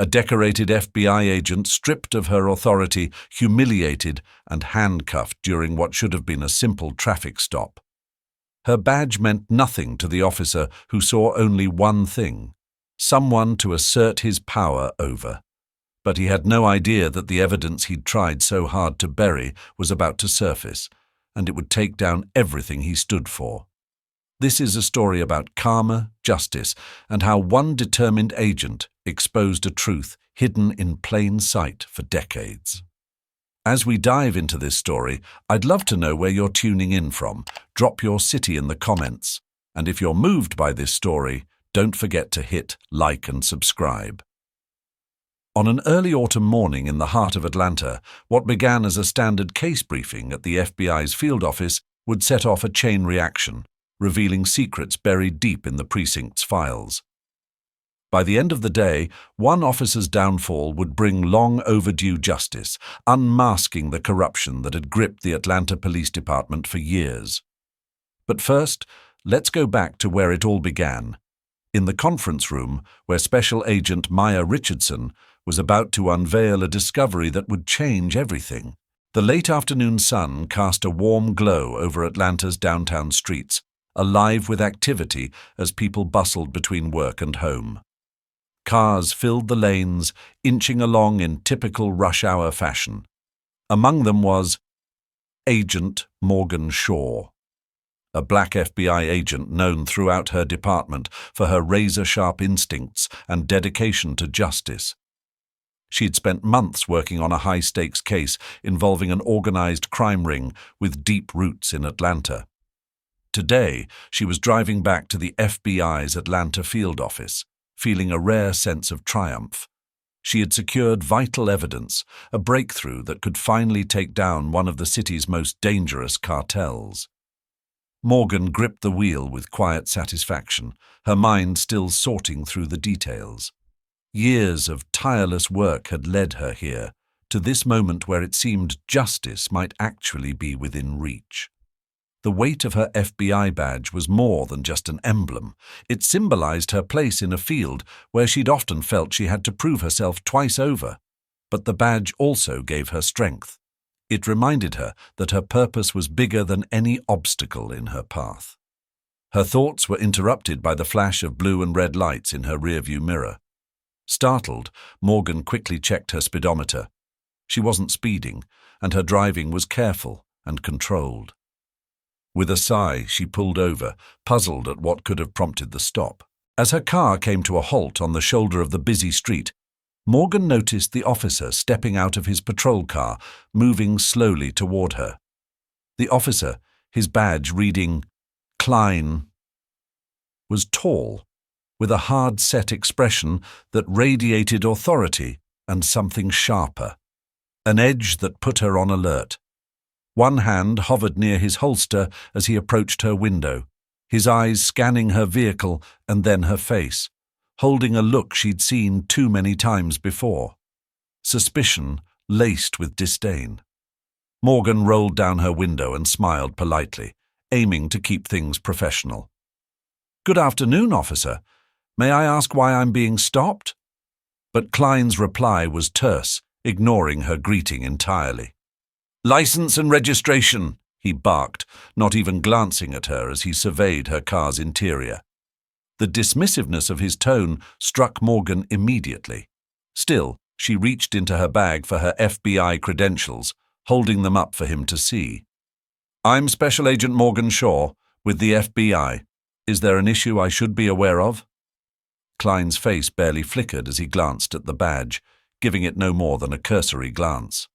a decorated FBI agent stripped of her authority, humiliated, and handcuffed during what should have been a simple traffic stop. Her badge meant nothing to the officer who saw only one thing: someone to assert his power over. But he had no idea that the evidence he'd tried so hard to bury was about to surface, and it would take down everything he stood for. This is a story about karma, justice, and how one determined agent exposed a truth hidden in plain sight for decades. As we dive into this story, I'd love to know where you're tuning in from. Drop your city in the comments. And if you're moved by this story, don't forget to hit like and subscribe. On an early autumn morning in the heart of Atlanta, what began as a standard case briefing at the FBI's field office would set off a chain reaction, revealing secrets buried deep in the precinct's files. By the end of the day, one officer's downfall would bring long overdue justice, unmasking the corruption that had gripped the Atlanta Police Department for years. But first, let's go back to where it all began, in the conference room where Special Agent Maya Richardson was about to unveil a discovery that would change everything. The late afternoon sun cast a warm glow over Atlanta's downtown streets, alive with activity as people bustled between work and home. Cars filled the lanes, inching along in typical rush-hour fashion. Among them was Agent Morgan Shaw, a black FBI agent known throughout her department for her razor-sharp instincts and dedication to justice. She'd spent months working on a high-stakes case involving an organized crime ring with deep roots in Atlanta. Today, she was driving back to the FBI's Atlanta field office, feeling a rare sense of triumph. She had secured vital evidence, a breakthrough that could finally take down one of the city's most dangerous cartels. Morgan gripped the wheel with quiet satisfaction, her mind still sorting through the details. Years of tireless work had led her here, to this moment where it seemed justice might actually be within reach. The weight of her FBI badge was more than just an emblem. It symbolized her place in a field where she'd often felt she had to prove herself twice over. But the badge also gave her strength. It reminded her that her purpose was bigger than any obstacle in her path. Her thoughts were interrupted by the flash of blue and red lights in her rearview mirror. Startled, Morgan quickly checked her speedometer. She wasn't speeding, and her driving was careful and controlled. With a sigh, she pulled over, puzzled at what could have prompted the stop. As her car came to a halt on the shoulder of the busy street, Morgan noticed the officer stepping out of his patrol car, moving slowly toward her. The officer, his badge reading Kline, was tall, with a hard-set expression that radiated authority and something sharper, an edge that put her on alert. One hand hovered near his holster as he approached her window, his eyes scanning her vehicle and then her face, holding a look she'd seen too many times before. Suspicion laced with disdain. Morgan rolled down her window and smiled politely, aiming to keep things professional. "Good afternoon, officer. May I ask why I'm being stopped?" But Kline's reply was terse, ignoring her greeting entirely. "License and registration," he barked, not even glancing at her as he surveyed her car's interior. The dismissiveness of his tone struck Morgan immediately. Still, she reached into her bag for her FBI credentials, holding them up for him to see. "I'm Special Agent Morgan Shaw, with the FBI. Is there an issue I should be aware of?" Kline's face barely flickered as he glanced at the badge, giving it no more than a cursory glance.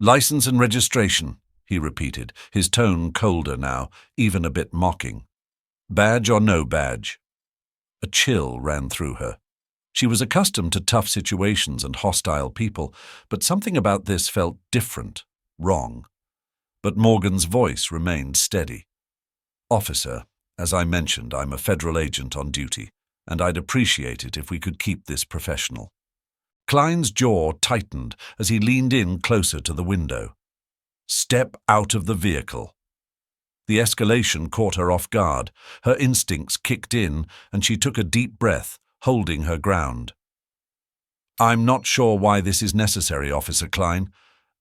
"License and registration," he repeated, his tone colder now, even a bit mocking. "Badge or no badge?" A chill ran through her. She was accustomed to tough situations and hostile people, but something about this felt different, wrong. But Morgan's voice remained steady. "Officer, as I mentioned, I'm a federal agent on duty, and I'd appreciate it if we could keep this professional." Kline's jaw tightened as he leaned in closer to the window. "Step out of the vehicle." The escalation caught her off guard. Her instincts kicked in, and she took a deep breath, holding her ground. I'm not sure why this is necessary, Officer Kline.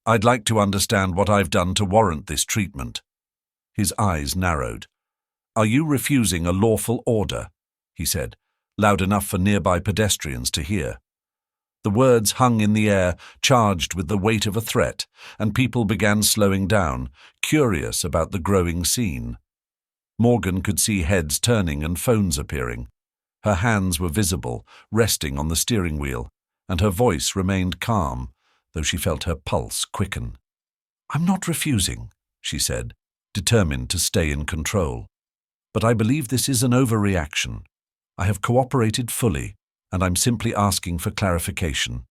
I'd like to understand what I've done to warrant this treatment. His eyes narrowed. Are you refusing a lawful order? He said, loud enough for nearby pedestrians to hear. The words hung in the air, charged with the weight of a threat, and people began slowing down, curious about the growing scene. Morgan could see heads turning and phones appearing. Her hands were visible, resting on the steering wheel, and her voice remained calm, though she felt her pulse quicken. I'm not refusing, she said, determined to stay in control. But I believe this is an overreaction. I have cooperated fully, and I'm simply asking for clarification.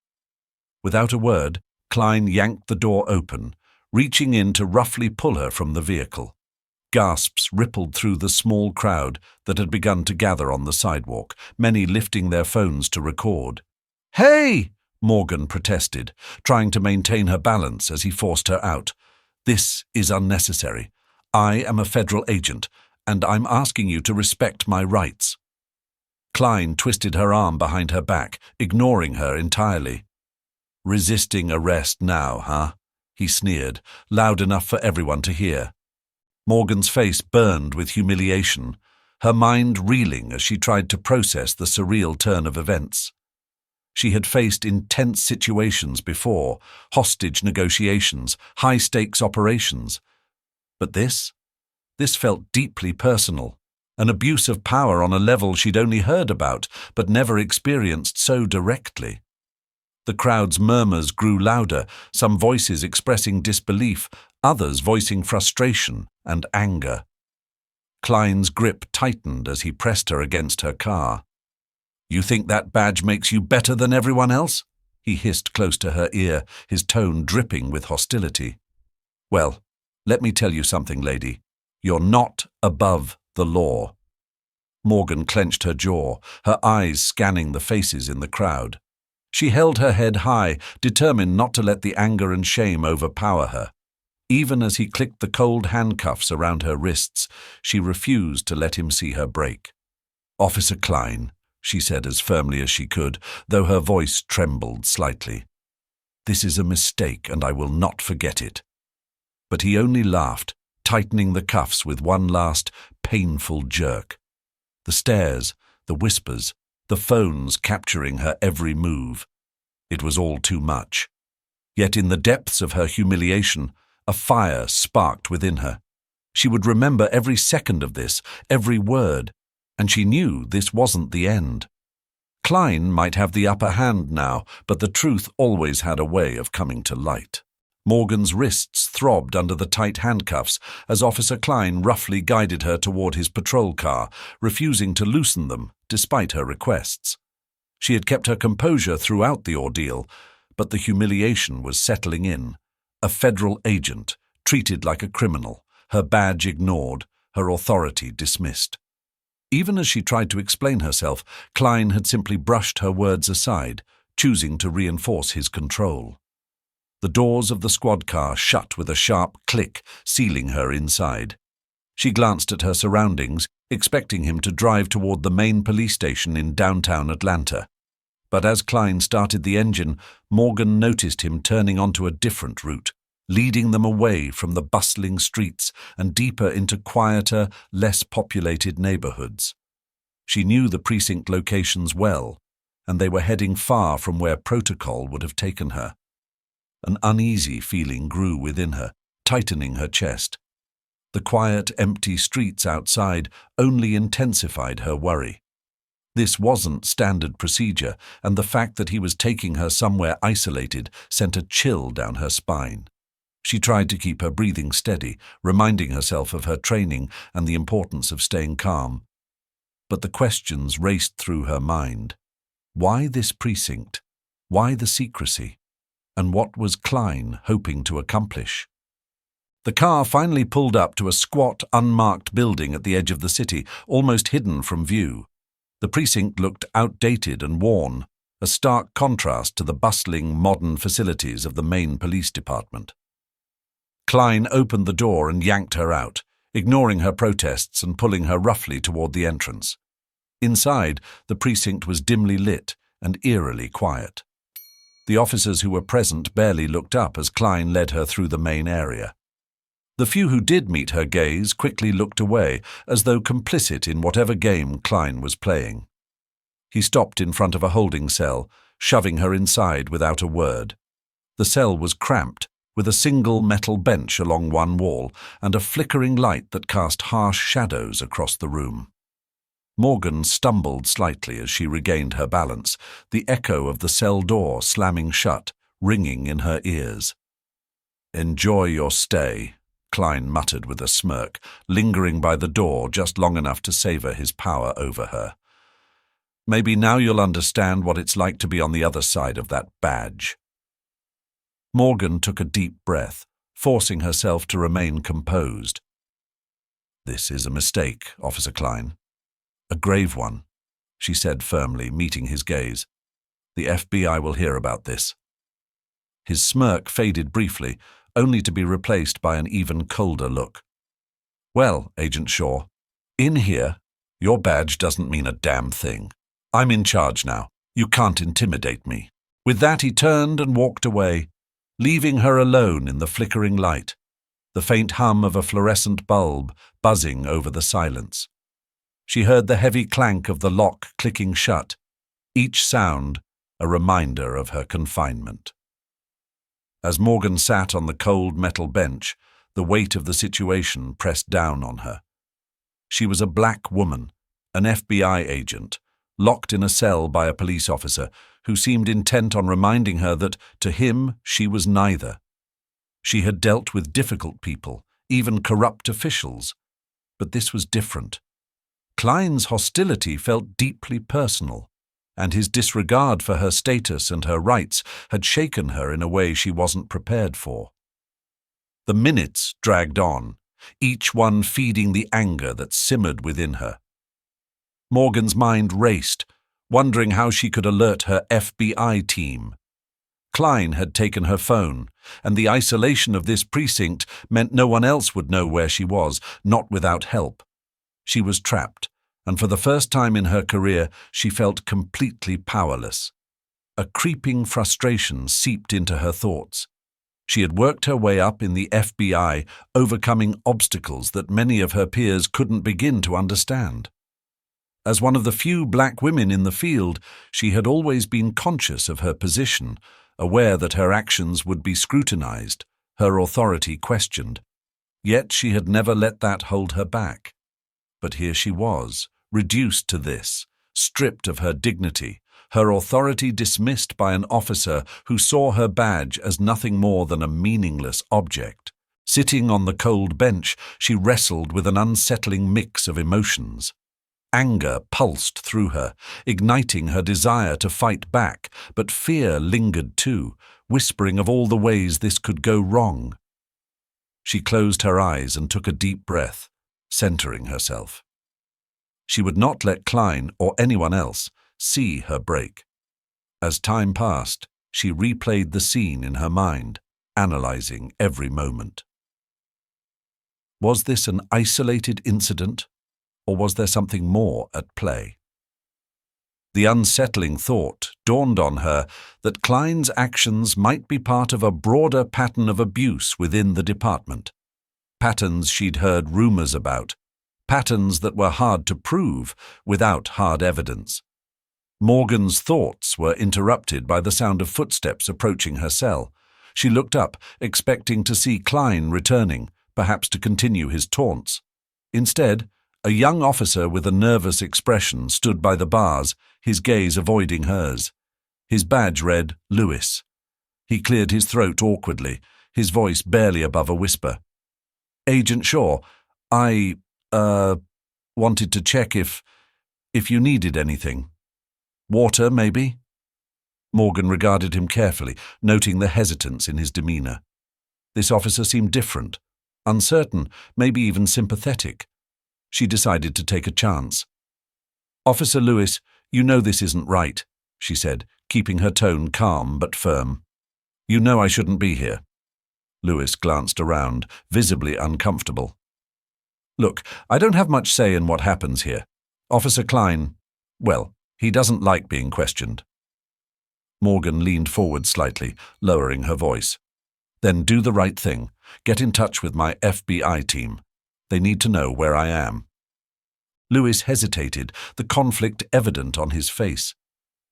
Without a word, Kline yanked the door open, reaching in to roughly pull her from the vehicle. Gasps rippled through the small crowd that had begun to gather on the sidewalk, many lifting their phones to record. Hey! Morgan protested, trying to maintain her balance as he forced her out. This is unnecessary. I am a federal agent, and I'm asking you to respect my rights. Kline twisted her arm behind her back, ignoring her entirely. Resisting arrest now, huh? He sneered, loud enough for everyone to hear. Morgan's face burned with humiliation, her mind reeling as she tried to process the surreal turn of events. She had faced intense situations before, hostage negotiations, high-stakes operations. But this felt deeply personal, an abuse of power on a level she'd only heard about but never experienced so directly. The crowd's murmurs grew louder, some voices expressing disbelief, others voicing frustration and anger. Kline's grip tightened as he pressed her against her car. You think that badge makes you better than everyone else? He hissed close to her ear, his tone dripping with hostility. Well, let me tell you something, lady. You're not above the law. Morgan clenched her jaw, her eyes scanning the faces in the crowd. She held her head high, determined not to let the anger and shame overpower her. Even as he clicked the cold handcuffs around her wrists, she refused to let him see her break. Officer Kline, she said as firmly as she could, though her voice trembled slightly. This is a mistake, and I will not forget it. But he only laughed, tightening the cuffs with one last, painful jerk. The stares, the whispers, the phones capturing her every move. It was all too much. Yet in the depths of her humiliation, a fire sparked within her. She would remember every second of this, every word, and she knew this wasn't the end. Kline might have the upper hand now, but the truth always had a way of coming to light. Morgan's wrists throbbed under the tight handcuffs as Officer Kline roughly guided her toward his patrol car, refusing to loosen them despite her requests. She had kept her composure throughout the ordeal, but the humiliation was settling in. A federal agent, treated like a criminal, her badge ignored, her authority dismissed. Even as she tried to explain herself, Kline had simply brushed her words aside, choosing to reinforce his control. The doors of the squad car shut with a sharp click, sealing her inside. She glanced at her surroundings, expecting him to drive toward the main police station in downtown Atlanta. But as Kline started the engine, Morgan noticed him turning onto a different route, leading them away from the bustling streets and deeper into quieter, less populated neighborhoods. She knew the precinct locations well, and they were heading far from where protocol would have taken her. An uneasy feeling grew within her, tightening her chest. The quiet, empty streets outside only intensified her worry. This wasn't standard procedure, and the fact that he was taking her somewhere isolated sent a chill down her spine. She tried to keep her breathing steady, reminding herself of her training and the importance of staying calm. But the questions raced through her mind. Why this precinct? Why the secrecy? And what was Kline hoping to accomplish? The car finally pulled up to a squat, unmarked building at the edge of the city, almost hidden from view. The precinct looked outdated and worn, a stark contrast to the bustling, modern facilities of the main police department. Kline opened the door and yanked her out, ignoring her protests and pulling her roughly toward the entrance. Inside, the precinct was dimly lit and eerily quiet. The officers who were present barely looked up as Kline led her through the main area. The few who did meet her gaze quickly looked away, as though complicit in whatever game Kline was playing. He stopped in front of a holding cell, shoving her inside without a word. The cell was cramped, with a single metal bench along one wall and a flickering light that cast harsh shadows across the room. Morgan stumbled slightly as she regained her balance, the echo of the cell door slamming shut, ringing in her ears. "Enjoy your stay," Kline muttered with a smirk, lingering by the door just long enough to savor his power over her. "Maybe now you'll understand what it's like to be on the other side of that badge." Morgan took a deep breath, forcing herself to remain composed. "This is a mistake, Officer Kline. A grave one," she said firmly, meeting his gaze. "The FBI will hear about this." His smirk faded briefly, only to be replaced by an even colder look. "Well, Agent Shaw, in here, your badge doesn't mean a damn thing. I'm in charge now. You can't intimidate me." With that, he turned and walked away, leaving her alone in the flickering light, the faint hum of a fluorescent bulb buzzing over the silence. She heard the heavy clank of the lock clicking shut, each sound a reminder of her confinement. As Morgan sat on the cold metal bench, the weight of the situation pressed down on her. She was a black woman, an FBI agent, locked in a cell by a police officer who seemed intent on reminding her that, to him, she was neither. She had dealt with difficult people, even corrupt officials. But this was different. Kline's hostility felt deeply personal, and his disregard for her status and her rights had shaken her in a way she wasn't prepared for. The minutes dragged on, each one feeding the anger that simmered within her. Morgan's mind raced, wondering how she could alert her FBI team. Kline had taken her phone, and the isolation of this precinct meant no one else would know where she was, not without help. She was trapped, and for the first time in her career, she felt completely powerless. A creeping frustration seeped into her thoughts. She had worked her way up in the FBI, overcoming obstacles that many of her peers couldn't begin to understand. As one of the few black women in the field, she had always been conscious of her position, aware that her actions would be scrutinized, her authority questioned. Yet she had never let that hold her back. But here she was, reduced to this, stripped of her dignity, her authority dismissed by an officer who saw her badge as nothing more than a meaningless object. Sitting on the cold bench, she wrestled with an unsettling mix of emotions. Anger pulsed through her, igniting her desire to fight back, but fear lingered too, whispering of all the ways this could go wrong. She closed her eyes and took a deep breath, centering herself. She would not let Kline or anyone else see her break. As time passed, she replayed the scene in her mind, analyzing every moment. Was this an isolated incident, or was there something more at play? The unsettling thought dawned on her that Kline's actions might be part of a broader pattern of abuse within the department. Patterns she'd heard rumors about, patterns that were hard to prove without hard evidence. Morgan's thoughts were interrupted by the sound of footsteps approaching her cell. She looked up, expecting to see Kline returning, perhaps to continue his taunts. Instead, a young officer with a nervous expression stood by the bars, his gaze avoiding hers. His badge read Lewis. He cleared his throat awkwardly, his voice barely above a whisper. "Agent Shaw, I, wanted to check if you needed anything. Water, maybe?" Morgan regarded him carefully, noting the hesitance in his demeanor. This officer seemed different, uncertain, maybe even sympathetic. She decided to take a chance. "Officer Lewis, you know this isn't right," she said, keeping her tone calm but firm. "You know I shouldn't be here." Lewis glanced around, visibly uncomfortable. "Look, I don't have much say in what happens here. Officer Kline, well, he doesn't like being questioned." Morgan leaned forward slightly, lowering her voice. Then do the right thing. Get in touch with my FBI team. They need to know where I am. Lewis hesitated, the conflict evident on his face.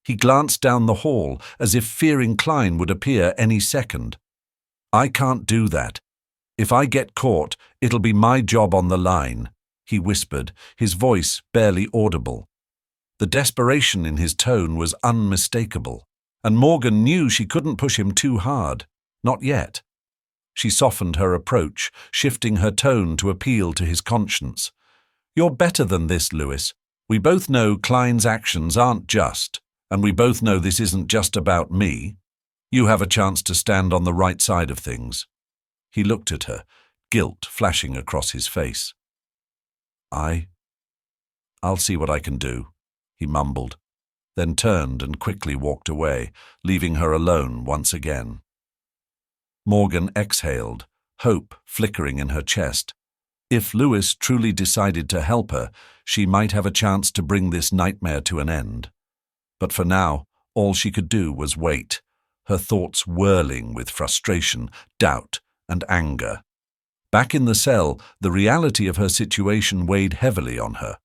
He glanced down the hall, as if fearing Kline would appear any second. I can't do that. If I get caught, it'll be my job on the line, he whispered, his voice barely audible. The desperation in his tone was unmistakable, and Morgan knew she couldn't push him too hard. Not yet. She softened her approach, shifting her tone to appeal to his conscience. You're better than this, Lewis. We both know Kline's actions aren't just, and we both know this isn't just about me. You have a chance to stand on the right side of things. He looked at her, guilt flashing across his face. I'll see what I can do, he mumbled, then turned and quickly walked away, leaving her alone once again. Morgan exhaled, hope flickering in her chest. If Lewis truly decided to help her, she might have a chance to bring this nightmare to an end. But for now, all she could do was wait, her thoughts whirling with frustration, doubt, and anger. Back in the cell, the reality of her situation weighed heavily on her.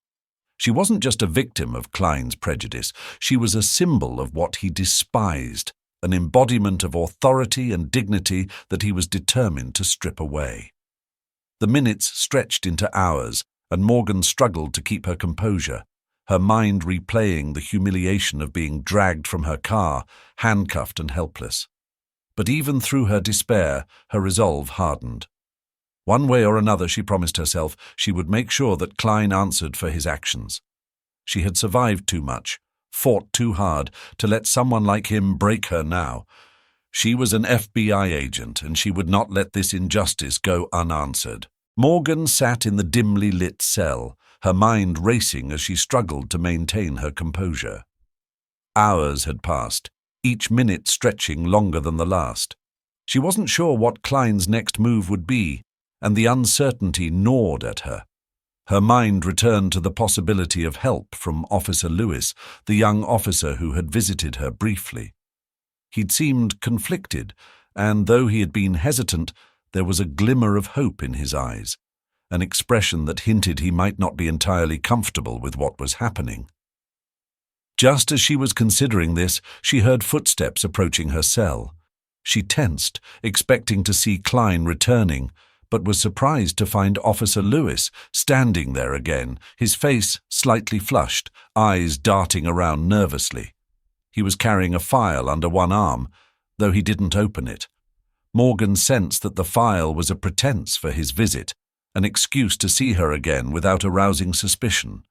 She wasn't just a victim of Kline's prejudice, she was a symbol of what he despised, an embodiment of authority and dignity that he was determined to strip away. The minutes stretched into hours, and Morgan struggled to keep her composure, her mind replaying the humiliation of being dragged from her car, handcuffed and helpless. But even through her despair, her resolve hardened. One way or another, she promised herself, she would make sure that Kline answered for his actions. She had survived too much, fought too hard, to let someone like him break her now. She was an FBI agent, and she would not let this injustice go unanswered. Morgan sat in the dimly lit cell, her mind racing as she struggled to maintain her composure. Hours had passed, each minute stretching longer than the last. She wasn't sure what Kline's next move would be, and the uncertainty gnawed at her. Her mind returned to the possibility of help from Officer Lewis, the young officer who had visited her briefly. He'd seemed conflicted, and though he had been hesitant, there was a glimmer of hope in his eyes, an expression that hinted he might not be entirely comfortable with what was happening. Just as she was considering this, she heard footsteps approaching her cell. She tensed, expecting to see Kline returning, but was surprised to find Officer Lewis standing there again, his face slightly flushed, eyes darting around nervously. He was carrying a file under one arm, though he didn't open it. Morgan sensed that the file was a pretense for his visit, an excuse to see her again without arousing suspicion.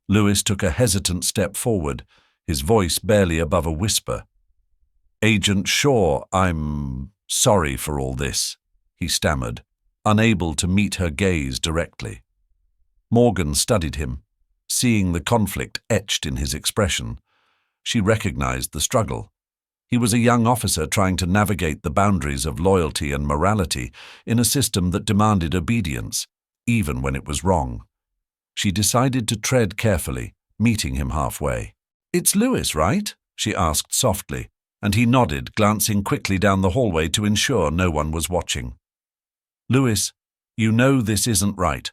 Lewis took a hesitant step forward, his voice barely above a whisper. "Agent Shaw, I'm sorry for all this," he stammered, unable to meet her gaze directly. Morgan studied him, seeing the conflict etched in his expression. She recognized the struggle. He was a young officer trying to navigate the boundaries of loyalty and morality in a system that demanded obedience, even when it was wrong. She decided to tread carefully, meeting him halfway. "It's Lewis, right?" she asked softly, and he nodded, glancing quickly down the hallway to ensure no one was watching. "Lewis, you know this isn't right.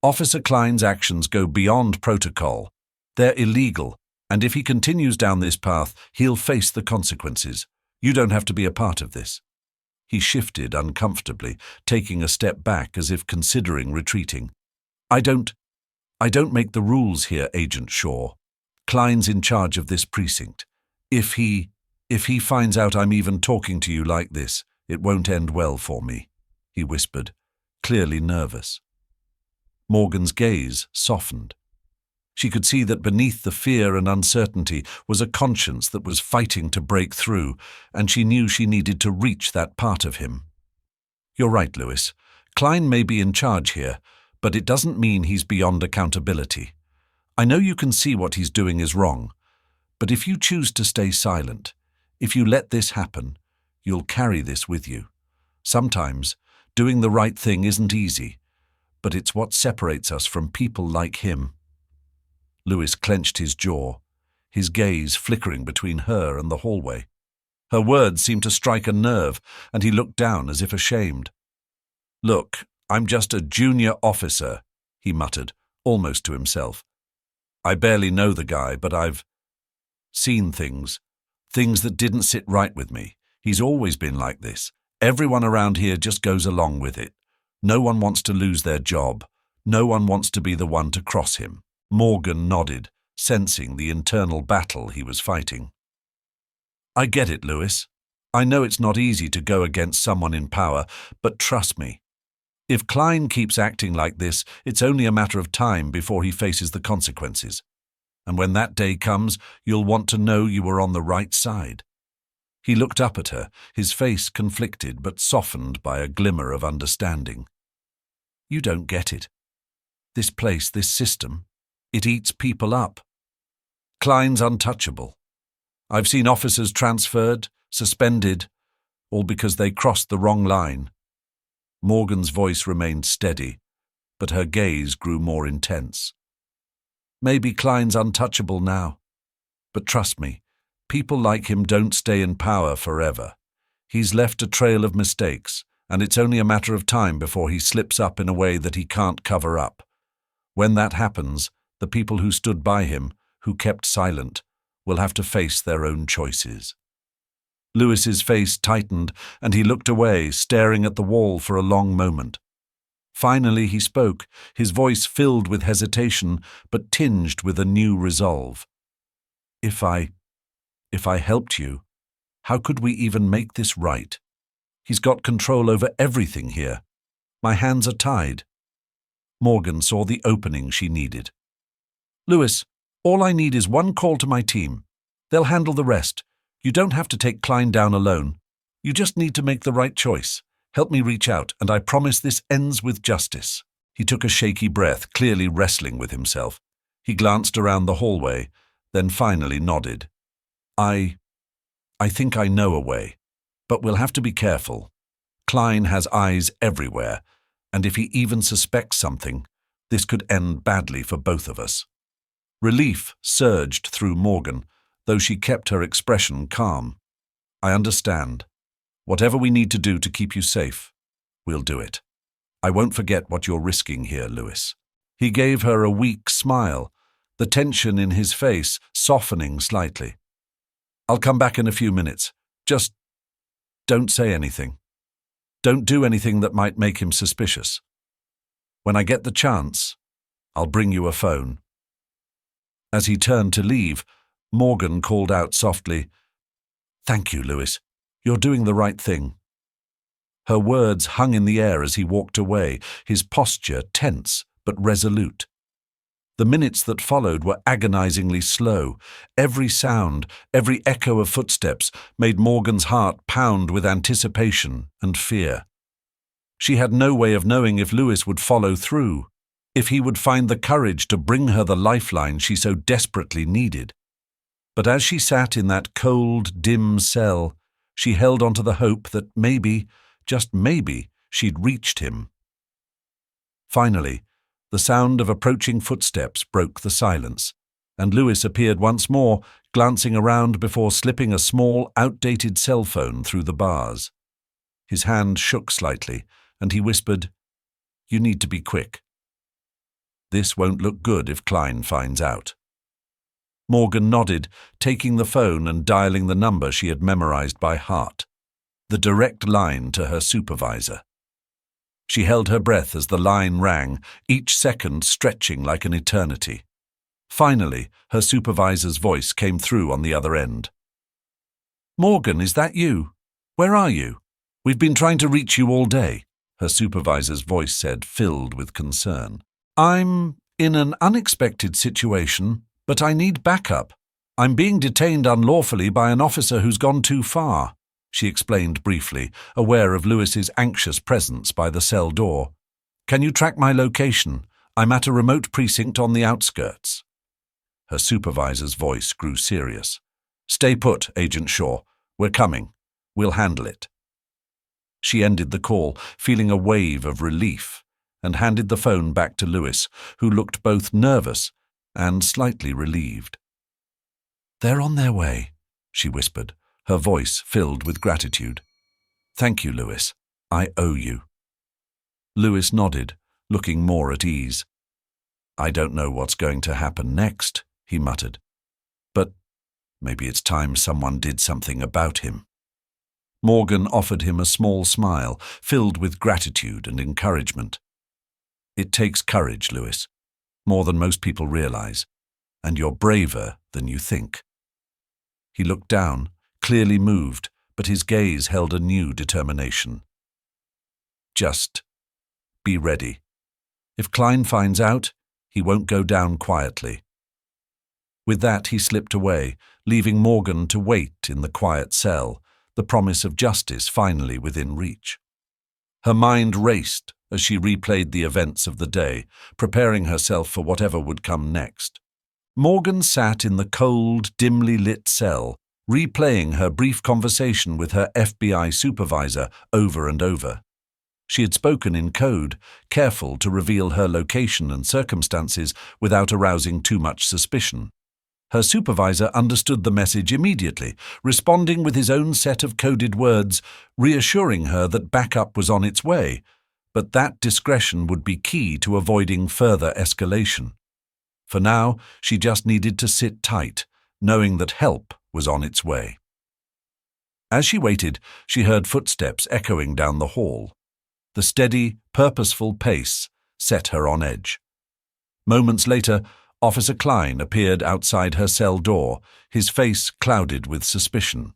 Officer Kline's actions go beyond protocol. They're illegal, and if he continues down this path, he'll face the consequences. You don't have to be a part of this." He shifted uncomfortably, taking a step back as if considering retreating. I don't make the rules here, Agent Shaw. Kline's in charge of this precinct. If he finds out I'm even talking to you like this, it won't end well for me," he whispered, clearly nervous. Morgan's gaze softened. She could see that beneath the fear and uncertainty was a conscience that was fighting to break through, and she knew she needed to reach that part of him. "You're right, Lewis. Kline may be in charge here, but it doesn't mean he's beyond accountability. I know you can see what he's doing is wrong, but if you choose to stay silent, if you let this happen, you'll carry this with you. Sometimes, doing the right thing isn't easy, but it's what separates us from people like him." Lewis clenched his jaw, his gaze flickering between her and the hallway. Her words seemed to strike a nerve, and he looked down as if ashamed. "Look, I'm just a junior officer," he muttered, almost to himself. "I barely know the guy, but I've seen things that didn't sit right with me. He's always been like this. Everyone around here just goes along with it. No one wants to lose their job. No one wants to be the one to cross him." Morgan nodded, sensing the internal battle he was fighting. "I get it, Lewis. I know it's not easy to go against someone in power, but trust me. If Kline keeps acting like this, it's only a matter of time before he faces the consequences. And when that day comes, you'll want to know you were on the right side." He looked up at her, his face conflicted but softened by a glimmer of understanding. "You don't get it. This place, this system, it eats people up. Kline's untouchable. I've seen officers transferred, suspended, all because they crossed the wrong line." Morgan's voice remained steady, but her gaze grew more intense. "Maybe Kline's untouchable now, but trust me, people like him don't stay in power forever. He's left a trail of mistakes, and it's only a matter of time before he slips up in a way that he can't cover up. When that happens, the people who stood by him, who kept silent, will have to face their own choices." Lewis's face tightened, and he looked away, staring at the wall for a long moment. Finally he spoke, his voice filled with hesitation, but tinged with a new resolve. If I helped you, how could we even make this right? He's got control over everything here. My hands are tied." Morgan saw the opening she needed. "Lewis, all I need is one call to my team. They'll handle the rest. You don't have to take Kline down alone. You just need to make the right choice. Help me reach out, and I promise this ends with justice." He took a shaky breath, clearly wrestling with himself. He glanced around the hallway, then finally nodded. I think I know a way, but we'll have to be careful. Kline has eyes everywhere, and if he even suspects something, this could end badly for both of us." Relief surged through Morgan, though she kept her expression calm. "I understand. Whatever we need to do to keep you safe, we'll do it. I won't forget what you're risking here, Lewis." He gave her a weak smile, the tension in his face softening slightly. "I'll come back in a few minutes. Just don't say anything. Don't do anything that might make him suspicious. When I get the chance, I'll bring you a phone." As he turned to leave, Morgan called out softly, "Thank you, Lewis. You're doing the right thing." Her words hung in the air as he walked away, his posture tense but resolute. The minutes that followed were agonizingly slow. Every sound, every echo of footsteps made Morgan's heart pound with anticipation and fear. She had no way of knowing if Lewis would follow through, if he would find the courage to bring her the lifeline she so desperately needed. But as she sat in that cold, dim cell, she held on to the hope that maybe, just maybe, she'd reached him. Finally, the sound of approaching footsteps broke the silence, and Lewis appeared once more, glancing around before slipping a small, outdated cell phone through the bars. His hand shook slightly, and he whispered, "You need to be quick. This won't look good if Kline finds out." Morgan nodded, taking the phone and dialing the number she had memorized by heart, the direct line to her supervisor. She held her breath as the line rang, each second stretching like an eternity. Finally, her supervisor's voice came through on the other end. "Morgan, is that you? Where are you? We've been trying to reach you all day," her supervisor's voice said, filled with concern. "I'm in an unexpected situation, but I need backup. I'm being detained unlawfully by an officer who's gone too far," she explained briefly, aware of Lewis's anxious presence by the cell door. "Can you track my location? I'm at a remote precinct on the outskirts." Her supervisor's voice grew serious. "Stay put, Agent Shaw. We're coming. We'll handle it." She ended the call, feeling a wave of relief, and handed the phone back to Lewis, who looked both nervous and slightly relieved. "They're on their way," she whispered, her voice filled with gratitude. "Thank you, Lewis. I owe you." Lewis nodded, looking more at ease. "I don't know what's going to happen next," he muttered. "But maybe it's time someone did something about him." Morgan offered him a small smile, filled with gratitude and encouragement. "It takes courage, Lewis, more than most people realize, and you're braver than you think." He looked down, clearly moved, but his gaze held a new determination. "Just be ready. If Kline finds out, he won't go down quietly." With that, he slipped away, leaving Morgan to wait in the quiet cell, the promise of justice finally within reach. Her mind raced as she replayed the events of the day, preparing herself for whatever would come next. Morgan sat in the cold, dimly lit cell, replaying her brief conversation with her FBI supervisor over and over. She had spoken in code, careful to reveal her location and circumstances without arousing too much suspicion. Her supervisor understood the message immediately, responding with his own set of coded words, reassuring her that backup was on its way, but that discretion would be key to avoiding further escalation. For now, she just needed to sit tight, knowing that help was on its way. As she waited, she heard footsteps echoing down the hall. The steady, purposeful pace set her on edge. Moments later, Officer Kline appeared outside her cell door, his face clouded with suspicion.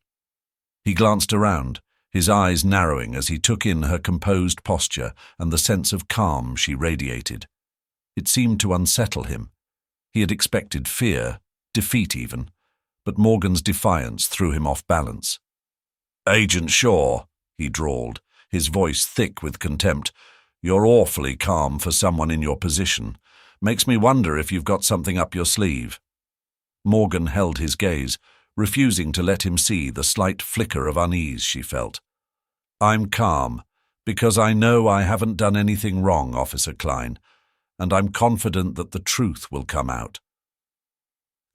He glanced around, his eyes narrowing as he took in her composed posture and the sense of calm she radiated. It seemed to unsettle him. He had expected fear, defeat even, but Morgan's defiance threw him off balance. "Agent Shaw," he drawled, his voice thick with contempt, "you're awfully calm for someone in your position. Makes me wonder if you've got something up your sleeve." Morgan held his gaze, refusing to let him see the slight flicker of unease she felt. "I'm calm, because I know I haven't done anything wrong, Officer Kline, and I'm confident that the truth will come out."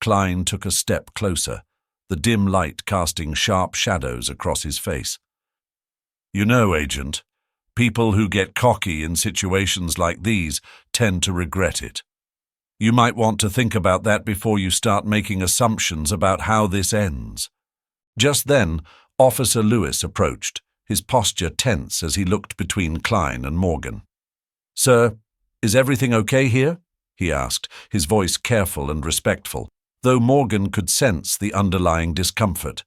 Kline took a step closer, the dim light casting sharp shadows across his face. "You know, Agent, people who get cocky in situations like these tend to regret it. You might want to think about that before you start making assumptions about how this ends." Just then, Officer Lewis approached, his posture tense as he looked between Kline and Morgan. "Sir, is everything okay here?" he asked, his voice careful and respectful, though Morgan could sense the underlying discomfort.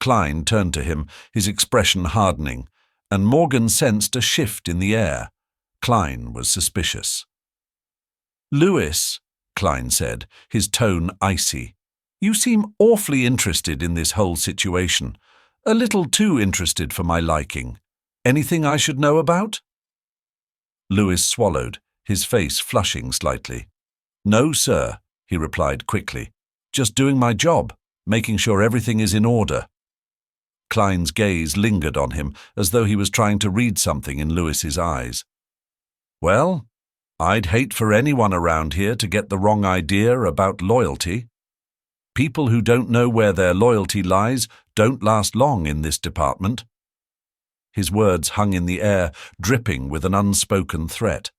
Kline turned to him, his expression hardening, and Morgan sensed a shift in the air. Kline was suspicious. "Lewis," Kline said, his tone icy, "you seem awfully interested in this whole situation. A little too interested for my liking. Anything I should know about?" Lewis swallowed, his face flushing slightly. "No, sir," he replied quickly. "Just doing my job, making sure everything is in order." Kline's gaze lingered on him, as though he was trying to read something in Lewis's eyes. "Well, I'd hate for anyone around here to get the wrong idea about loyalty. People who don't know where their loyalty lies don't last long in this department." His words hung in the air, dripping with an unspoken threat.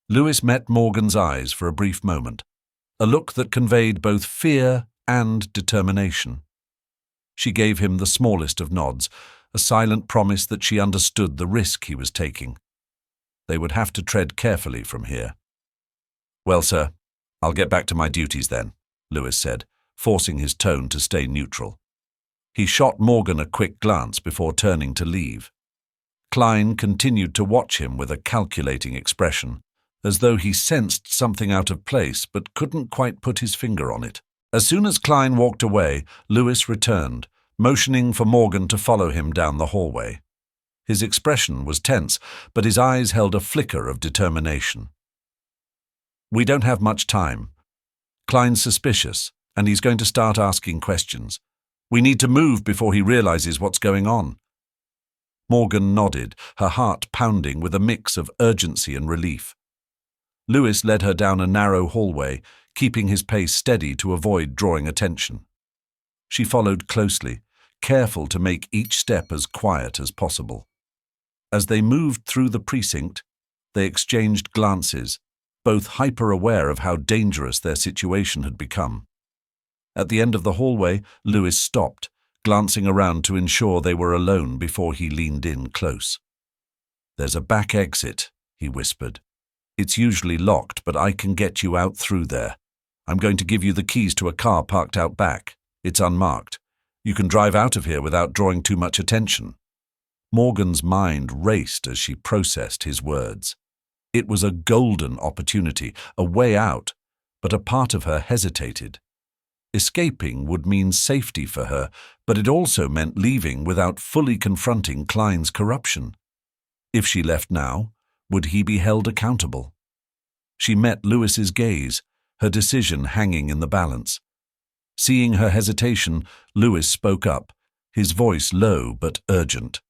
Lewis met Morgan's eyes for a brief moment, a look that conveyed both fear and determination. She gave him the smallest of nods, a silent promise that she understood the risk he was taking. They would have to tread carefully from here. "Well, sir, I'll get back to my duties then," Lewis said, forcing his tone to stay neutral. He shot Morgan a quick glance before turning to leave. Kline continued to watch him with a calculating expression, as though he sensed something out of place but couldn't quite put his finger on it. As soon as Kline walked away, Lewis returned, motioning for Morgan to follow him down the hallway. His expression was tense, but his eyes held a flicker of determination. "We don't have much time. Kline's suspicious, and he's going to start asking questions. We need to move before he realizes what's going on." Morgan nodded, her heart pounding with a mix of urgency and relief. Lewis led her down a narrow hallway, keeping his pace steady to avoid drawing attention. She followed closely, careful to make each step as quiet as possible. As they moved through the precinct, they exchanged glances, both hyper-aware of how dangerous their situation had become. At the end of the hallway, Lewis stopped, glancing around to ensure they were alone before he leaned in close. "There's a back exit," he whispered. "It's usually locked, but I can get you out through there. I'm going to give you the keys to a car parked out back. It's unmarked. You can drive out of here without drawing too much attention." Morgan's mind raced as she processed his words. It was a golden opportunity, a way out, but a part of her hesitated. Escaping would mean safety for her, but it also meant leaving without fully confronting Kline's corruption. If she left now, would he be held accountable? She met Lewis's gaze, her decision hanging in the balance. Seeing her hesitation, Lewis spoke up, his voice low but urgent.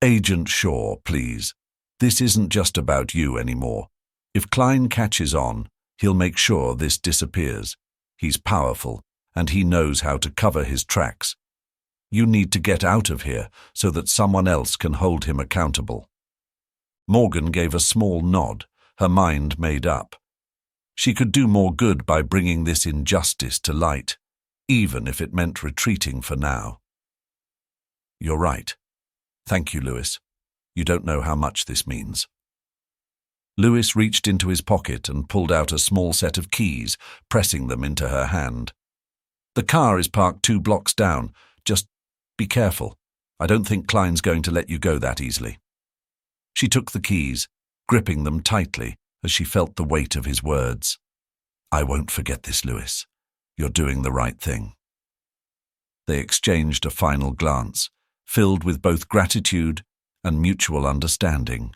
"Agent Shaw, please. This isn't just about you anymore. If Kline catches on, he'll make sure this disappears. He's powerful, and he knows how to cover his tracks. You need to get out of here so that someone else can hold him accountable." Morgan gave a small nod, her mind made up. She could do more good by bringing this injustice to light, even if it meant retreating for now. "You're right. Thank you, Lewis. You don't know how much this means." Lewis reached into his pocket and pulled out a small set of keys, pressing them into her hand. "The car is parked 2 blocks down. Just be careful. I don't think Kline's going to let you go that easily." She took the keys, gripping them tightly as she felt the weight of his words. "I won't forget this, Lewis. You're doing the right thing." They exchanged a final glance, filled with both gratitude and mutual understanding.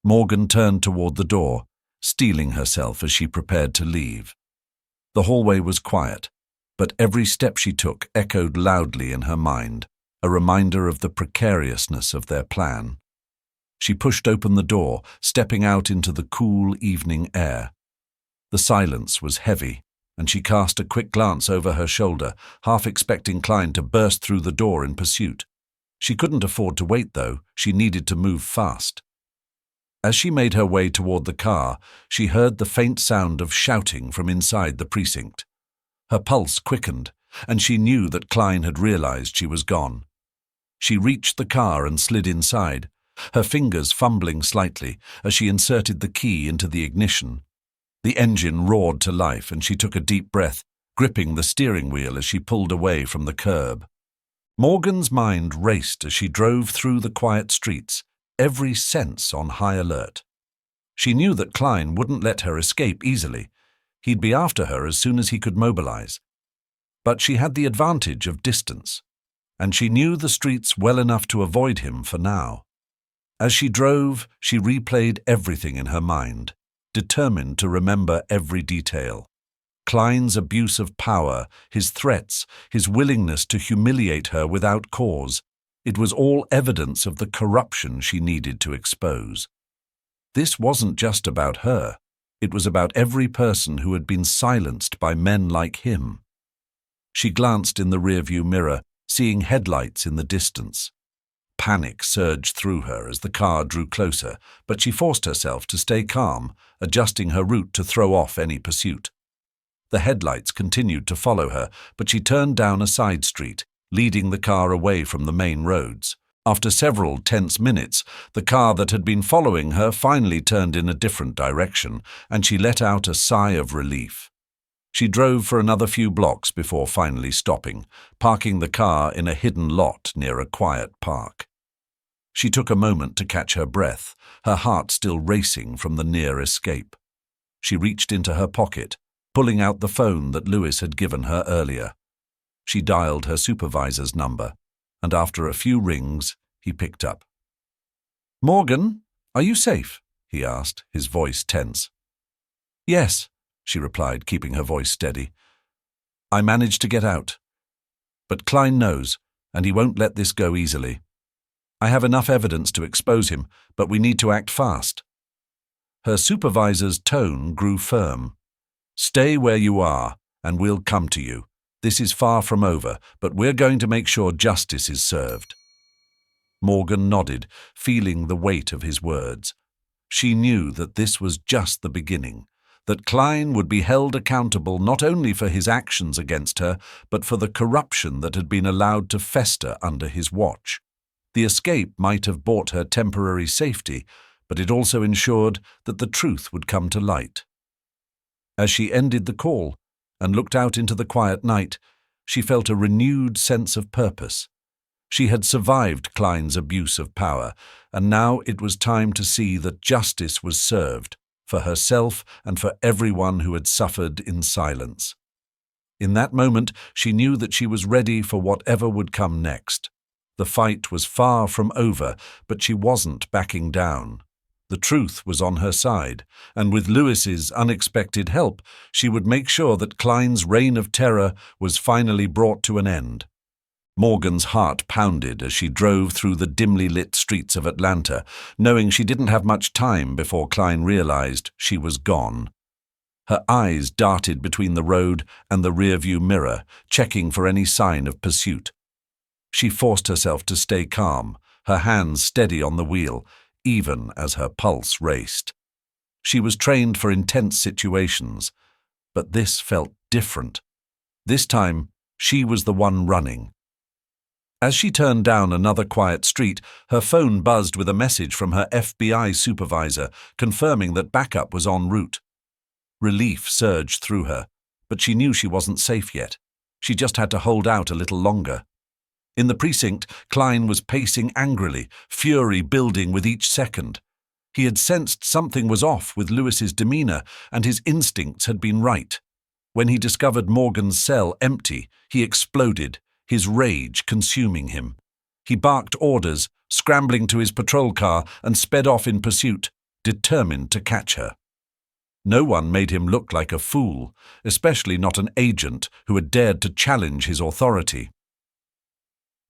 Morgan turned toward the door, steeling herself as she prepared to leave. The hallway was quiet, but every step she took echoed loudly in her mind, a reminder of the precariousness of their plan. She pushed open the door, stepping out into the cool evening air. The silence was heavy, and she cast a quick glance over her shoulder, half expecting Kline to burst through the door in pursuit. She couldn't afford to wait, though. She needed to move fast. As she made her way toward the car, she heard the faint sound of shouting from inside the precinct. Her pulse quickened, and she knew that Kline had realized she was gone. She reached the car and slid inside, her fingers fumbling slightly as she inserted the key into the ignition. The engine roared to life, and she took a deep breath, gripping the steering wheel as she pulled away from the curb. Morgan's mind raced as she drove through the quiet streets, every sense on high alert. She knew that Kline wouldn't let her escape easily. He'd be after her as soon as he could mobilize. But she had the advantage of distance, and she knew the streets well enough to avoid him for now. As she drove, she replayed everything in her mind, determined to remember every detail. Kline's abuse of power, his threats, his willingness to humiliate her without cause. It was all evidence of the corruption she needed to expose. This wasn't just about her. It was about every person who had been silenced by men like him. She glanced in the rearview mirror, seeing headlights in the distance. Panic surged through her as the car drew closer, but she forced herself to stay calm, adjusting her route to throw off any pursuit. The headlights continued to follow her, but she turned down a side street, leading the car away from the main roads. After several tense minutes, the car that had been following her finally turned in a different direction, and she let out a sigh of relief. She drove for another few blocks before finally stopping, parking the car in a hidden lot near a quiet park. She took a moment to catch her breath, her heart still racing from the near escape. She reached into her pocket, pulling out the phone that Lewis had given her earlier. She dialed her supervisor's number, and after a few rings, he picked up. "Morgan, are you safe?" he asked, his voice tense. "Yes," she replied, keeping her voice steady. "I managed to get out. But Kline knows, and he won't let this go easily. I have enough evidence to expose him, but we need to act fast." Her supervisor's tone grew firm. Stay where you are, and we'll come to you. This is far from over, but we're going to make sure justice is served." Morgan nodded, feeling the weight of his words. She knew that this was just the beginning, that Kline would be held accountable not only for his actions against her, but for the corruption that had been allowed to fester under his watch. The escape might have bought her temporary safety, but it also ensured that the truth would come to light. As she ended the call and looked out into the quiet night, she felt a renewed sense of purpose. She had survived Kline's abuse of power, and now it was time to see that justice was served, for herself and for everyone who had suffered in silence. In that moment, she knew that she was ready for whatever would come next. The fight was far from over, but she wasn't backing down. The truth was on her side, and with Lewis's unexpected help, she would make sure that Kline's reign of terror was finally brought to an end. Morgan's heart pounded as she drove through the dimly lit streets of Atlanta, knowing she didn't have much time before Kline realized she was gone. Her eyes darted between the road and the rearview mirror, checking for any sign of pursuit. She forced herself to stay calm, her hands steady on the wheel, even as her pulse raced. She was trained for intense situations, but this felt different. This time, she was the one running. As she turned down another quiet street, her phone buzzed with a message from her FBI supervisor confirming that backup was en route. Relief surged through her, but she knew she wasn't safe yet. She just had to hold out a little longer. In the precinct, Kline was pacing angrily, fury building with each second. He had sensed something was off with Lewis's demeanor, and his instincts had been right. When he discovered Morgan's cell empty, he exploded, his rage consuming him. He barked orders, scrambling to his patrol car, and sped off in pursuit, determined to catch her. No one made him look like a fool, especially not an agent who had dared to challenge his authority.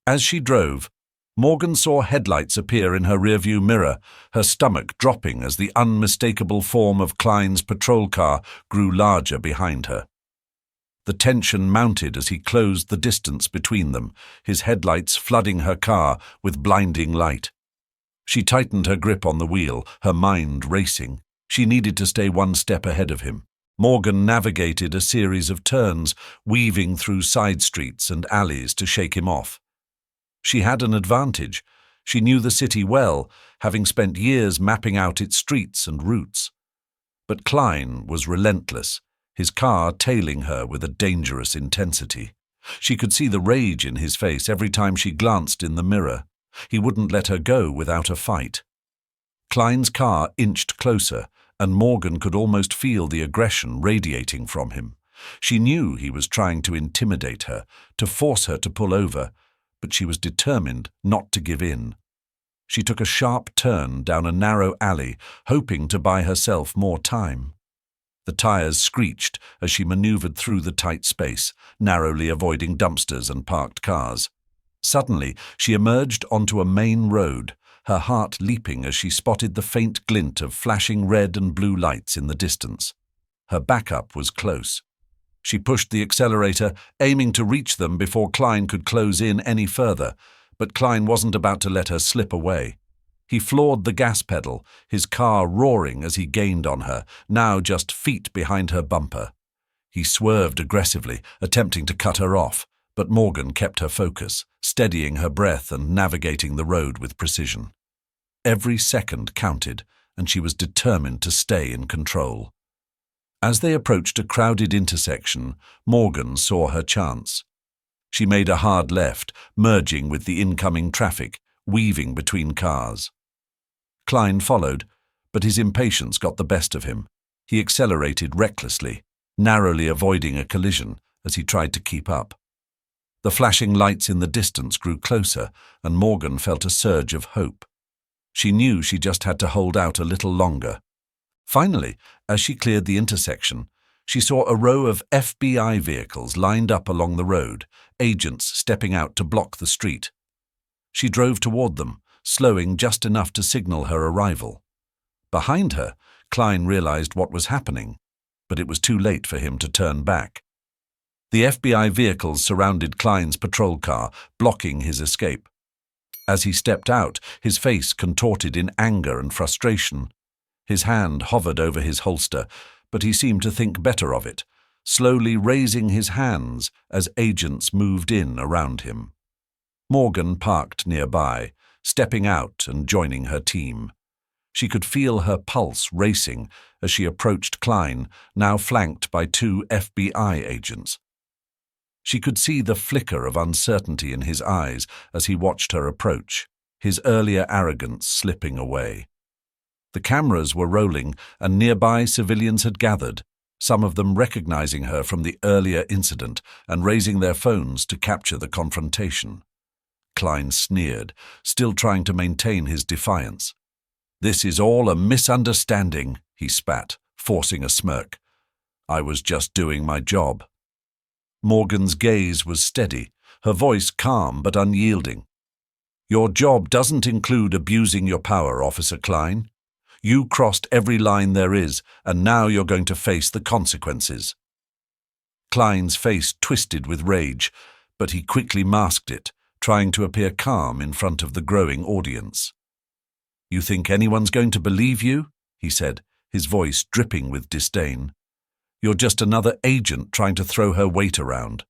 As she drove, Morgan saw headlights appear in her rearview mirror, her stomach dropping as the unmistakable form of Kline's patrol car grew larger behind her. The tension mounted as he closed the distance between them, his headlights flooding her car with blinding light. She tightened her grip on the wheel, her mind racing. She needed to stay one step ahead of him. Morgan navigated a series of turns, weaving through side streets and alleys to shake him off. She had an advantage. She knew the city well, having spent years mapping out its streets and routes. But Kline was relentless, his car tailing her with a dangerous intensity. She could see the rage in his face every time she glanced in the mirror. He wouldn't let her go without a fight. Kline's car inched closer, and Morgan could almost feel the aggression radiating from him. She knew he was trying to intimidate her, to force her to pull over, but she was determined not to give in. She took a sharp turn down a narrow alley, hoping to buy herself more time. The tires screeched as she maneuvered through the tight space, narrowly avoiding dumpsters and parked cars. Suddenly, she emerged onto a main road, her heart leaping as she spotted the faint glint of flashing red and blue lights in the distance. Her backup was close. She pushed the accelerator, aiming to reach them before Kline could close in any further, but Kline wasn't about to let her slip away. He floored the gas pedal, his car roaring as he gained on her, now just feet behind her bumper. He swerved aggressively, attempting to cut her off, but Morgan kept her focus, steadying her breath and navigating the road with precision. Every second counted, and she was determined to stay in control. As they approached a crowded intersection, Morgan saw her chance. She made a hard left, merging with the incoming traffic, weaving between cars. Kline followed, but his impatience got the best of him. He accelerated recklessly, narrowly avoiding a collision as he tried to keep up. The flashing lights in the distance grew closer, and Morgan felt a surge of hope. She knew she just had to hold out a little longer. Finally, as she cleared the intersection, she saw a row of FBI vehicles lined up along the road, agents stepping out to block the street. She drove toward them, slowing just enough to signal her arrival. Behind her, Kline realized what was happening. but it was too late for him to turn back. The FBI vehicles surrounded Kline's patrol car, blocking his escape. As he stepped out, his face contorted in anger and frustration. His hand hovered over his holster, but he seemed to think better of it, slowly raising his hands as agents moved in around him. Morgan parked nearby, stepping out and joining her team. She could feel her pulse racing as she approached Kline, now flanked by 2 FBI agents. She could see the flicker of uncertainty in his eyes as he watched her approach, his earlier arrogance slipping away. The cameras were rolling, and nearby civilians had gathered, some of them recognizing her from the earlier incident and raising their phones to capture the confrontation. Kline sneered, still trying to maintain his defiance. "This is all a misunderstanding," he spat, forcing a smirk. "I was just doing my job." Morgan's gaze was steady, her voice calm but unyielding. "Your job doesn't include abusing your power, Officer Kline. You crossed every line there is, and now you're going to face the consequences." Kline's face twisted with rage, but he quickly masked it, trying to appear calm in front of the growing audience. "You think anyone's going to believe you?" he said, his voice dripping with disdain. "You're just another agent trying to throw her weight around.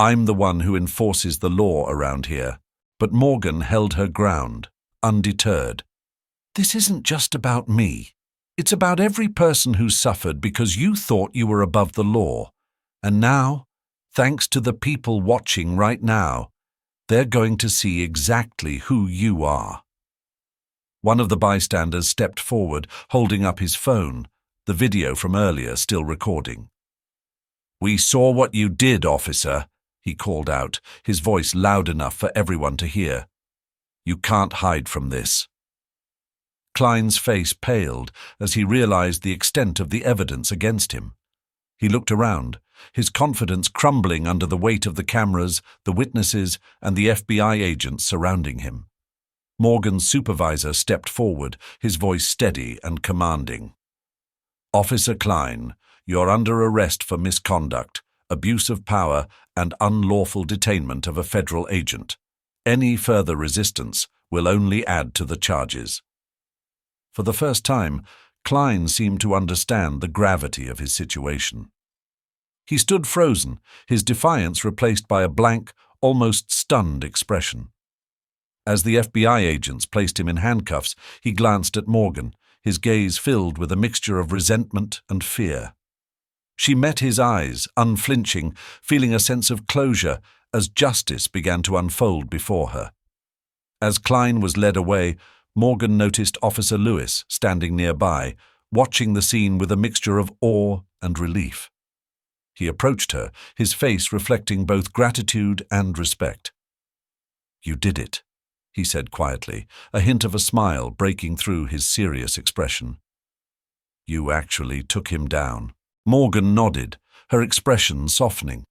I'm the one who enforces the law around here." But Morgan held her ground, undeterred. "This isn't just about me. It's about every person who suffered because you thought you were above the law. And now, thanks to the people watching right now, they're going to see exactly who you are." One of the bystanders stepped forward, holding up his phone, the video from earlier still recording. "We saw what you did, officer," he called out, his voice loud enough for everyone to hear. "You can't hide from this." Kline's face paled as he realized the extent of the evidence against him. He looked around, his confidence crumbling under the weight of the cameras, the witnesses, and the FBI agents surrounding him. Morgan's supervisor stepped forward, his voice steady and commanding. "Officer Kline, you're under arrest for misconduct, abuse of power, and unlawful detainment of a federal agent. Any further resistance will only add to the charges." For the first time, Kline seemed to understand the gravity of his situation. He stood frozen, his defiance replaced by a blank, almost stunned expression. As the FBI agents placed him in handcuffs, he glanced at Morgan, his gaze filled with a mixture of resentment and fear. She met his eyes, unflinching, feeling a sense of closure as justice began to unfold before her. As Kline was led away, Morgan noticed Officer Lewis standing nearby, watching the scene with a mixture of awe and relief. He approached her, his face reflecting both gratitude and respect. "You did it," he said quietly, a hint of a smile breaking through his serious expression. "You actually took him down." Morgan nodded, her expression softening.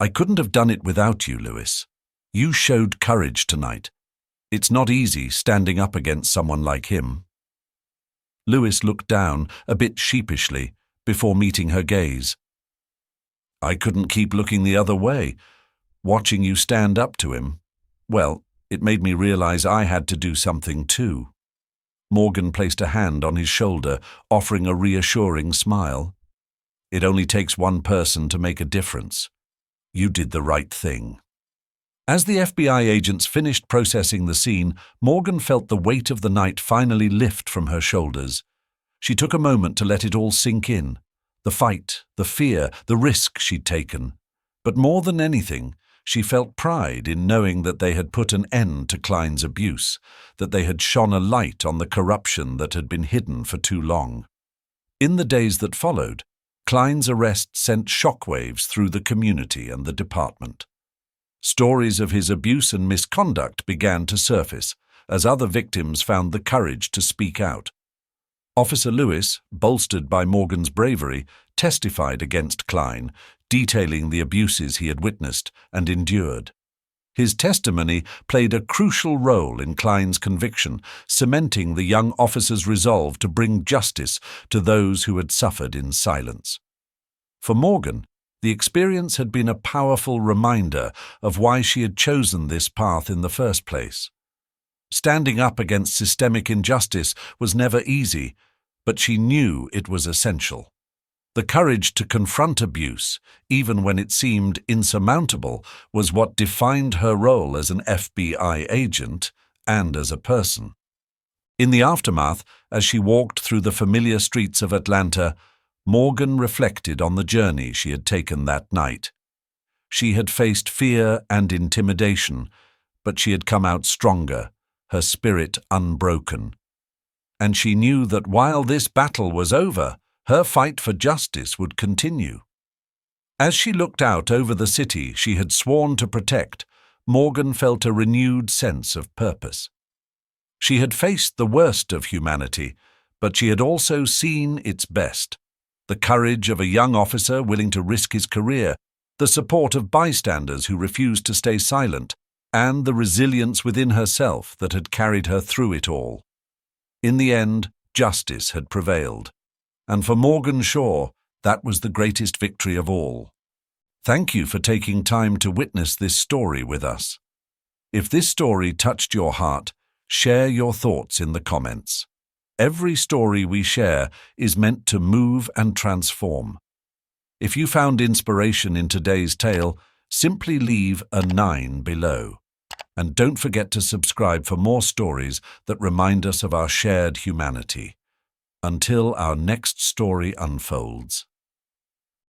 "I couldn't have done it without you, Lewis. You showed courage tonight. It's not easy standing up against someone like him." Lewis looked down, a bit sheepishly, before meeting her gaze. "I couldn't keep looking the other way. Watching you stand up to him, well, it made me realize I had to do something too." Morgan placed a hand on his shoulder, offering a reassuring smile. "It only takes one person to make a difference. You did the right thing." As the FBI agents finished processing the scene, Morgan felt the weight of the night finally lift from her shoulders. She took a moment to let it all sink in. The fight, the fear, the risk she'd taken. But more than anything, she felt pride in knowing that they had put an end to Kline's abuse, that they had shone a light on the corruption that had been hidden for too long. In the days that followed, Kline's arrest sent shockwaves through the community and the department. Stories of his abuse and misconduct began to surface as other victims found the courage to speak out. Officer Lewis, bolstered by Morgan's bravery, testified against Kline, detailing the abuses he had witnessed and endured. His testimony played a crucial role in Kline's conviction, cementing the young officer's resolve to bring justice to those who had suffered in silence. For Morgan, the experience had been a powerful reminder of why she had chosen this path in the first place. Standing up against systemic injustice was never easy, but she knew it was essential. The courage to confront abuse, even when it seemed insurmountable, was what defined her role as an FBI agent and as a person. In the aftermath, as she walked through the familiar streets of Atlanta, Morgan reflected on the journey she had taken that night. She had faced fear and intimidation, but she had come out stronger, her spirit unbroken. And she knew that while this battle was over, her fight for justice would continue. As she looked out over the city she had sworn to protect, Morgan felt a renewed sense of purpose. She had faced the worst of humanity, but she had also seen its best. The courage of a young officer willing to risk his career, the support of bystanders who refused to stay silent, and the resilience within herself that had carried her through it all. In the end, justice had prevailed. And for Morgan Shaw, that was the greatest victory of all. Thank you for taking time to witness this story with us. If this story touched your heart, share your thoughts in the comments. Every story we share is meant to move and transform. If you found inspiration in today's tale, simply leave a 9 below. And don't forget to subscribe for more stories that remind us of our shared humanity. Until our next story unfolds.